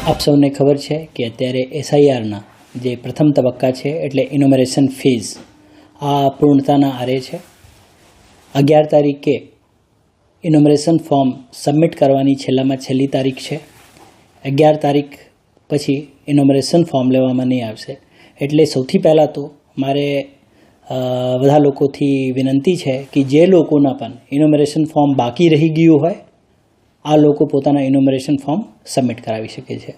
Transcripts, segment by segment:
આપ સૌને ખબર છે કે અત્યારે એસઆઈઆરના જે પ્રથમ તબક્કા છે એટલે ઇનોમરેશન ફેઝ આ પૂર્ણતાના આરે છે. 11 તારીખે ઇનોમરેશન ફોર્મ સબમિટ કરવાની છેલ્લામાં છેલ્લી તારીખ છે. 11 તારીખ પછી ઇનોમરેશન ફોર્મ લેવામાં નહીં આવશે. એટલે સૌથી પહેલાં તો મારે બધા લોકોથી વિનંતી છે કે જે લોકોના પણ ઇનોમરેશન ફોર્મ બાકી રહી ગયું હોય આ લોકો પોતાના ઇનોમરેશન ફોર્મ સબમિટ કરાવી શકે છે.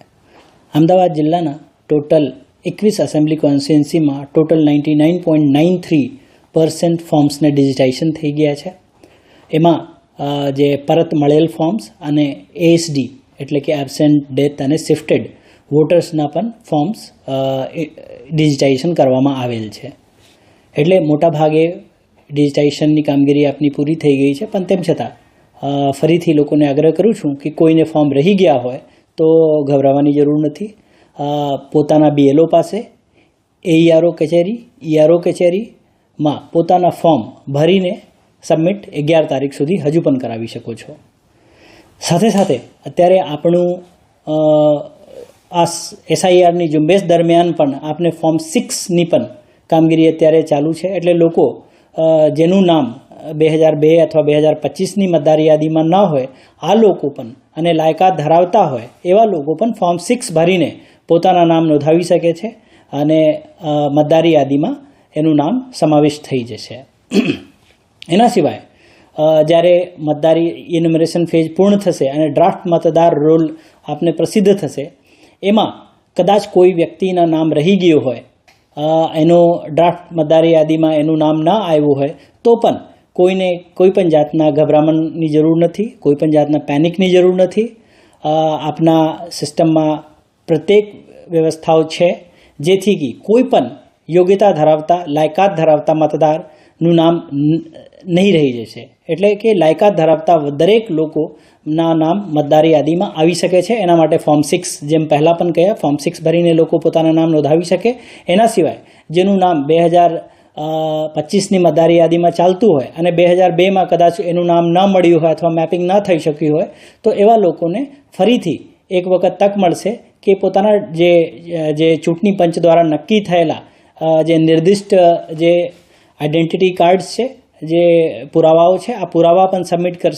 અમદાવાદ જિલ્લાના ટોટલ 21 એસેમ્બલી કોન્સ્ટિટ્યુન્સીમાં ટોટલ 99.93% ફોર્મ્સને ડિજિટાઇઝેશન થઈ ગયા છે. એમાં જે પરત મળેલ ફોર્મ્સ અને એએસડી એટલે કે એબસેન્ટ, ડેથ અને શિફ્ટેડ વોટર્સના પણ ફોર્મ્સ ડિજિટાઇઝેશન કરવામાં આવેલ છે. એટલે મોટાભાગે ડિજિટાઇઝેશનની કામગીરી આપની પૂરી થઈ ગઈ છે. પણ તેમ છતાં ફરીથી લોકોને આગ્રહ કરું છું કે કોઈને ફોર્મ રહી ગયા હોય તો ગભરાવાની જરૂર નથી. પોતાના બીએલઓ પાસે એઈઆરઓ કચેરી, ઈઆરઓ કચેરીમાં પોતાના ફોર્મ ભરીને સબમિટ 11 તારીખ સુધી હજુ પણ કરાવી શકો છો. સાથે સાથે અત્યારે આપણું આ એસઆઈઆરની ઝુંબેશ દરમિયાન પણ આપણે ફોર્મ 6ની પણ કામગીરી અત્યારે ચાલુ છે. એટલે લોકો જેનું નામ 2002 અથવા 2025ની મતદાર યાદીમાં ન હોય આ લોકો પણ અને લાયકાત ધરાવતા હોય એવા લોકો પણ ફોર્મ 6 ભરીને પોતાના નામ નોંધાવી શકે છે અને મતદારી યાદીમાં એનું નામ સમાવેશ થઈ જશે. એના સિવાય જ્યારે મતદારી ઇન્યુમરેશન ફેઝ પૂર્ણ થશે અને ડ્રાફ્ટ મતદાર રોલ આપને પ્રસિદ્ધ થશે એમાં કદાચ કોઈ વ્યક્તિના નામ રહી ગયું હોય એનો ડ્રાફ્ટ મતદારી યાદીમાં એનું નામ ન આવ્યું હોય તો પણ કોઈને કોઈ પણ જાતના ગભરામણની જરૂર નથી, કોઈ પણ જાતના પેનિકની જરૂર નથી. આપના સિસ્ટમમાં પ્રત્યેક વ્યવસ્થાઓ છે જેથી કે કોઈ પણ યોગ્યતા ધરાવતા, લાયકાત ધરાવતા મતદારનું નામ નહીં રહી જશે. એટલે કે લાયકાત ધરાવતા દરેક લોકોના નામ મતદારી યાદીમાં આવી શકે છે. એના માટે ફોર્મ 6 જેમ પહેલાં પણ કહ્યા ફોર્મ 6 ભરીને લોકો પોતાના નામ નોંધાવી શકે. એના સિવાય જેનું નામ 2025ની મતદારી યાદીમાં ચાલતું હોય અને 2002માં કદાચ એનું નામ ન મળ્યું હોય અથવા મેપિંગ ન થઈ શક્યું હોય તો એવા લોકોને ફરીથી એક વખત તક મળશે કે પોતાના જે ચૂંટણી પંચ દ્વારા નક્કી થયેલા જે નિર્દિષ્ટ જે આઈડેન્ટિટી કાર્ડ્સ છે, જે પુરાવાઓ છે, આ પુરાવા પણ સબમિટ કરશે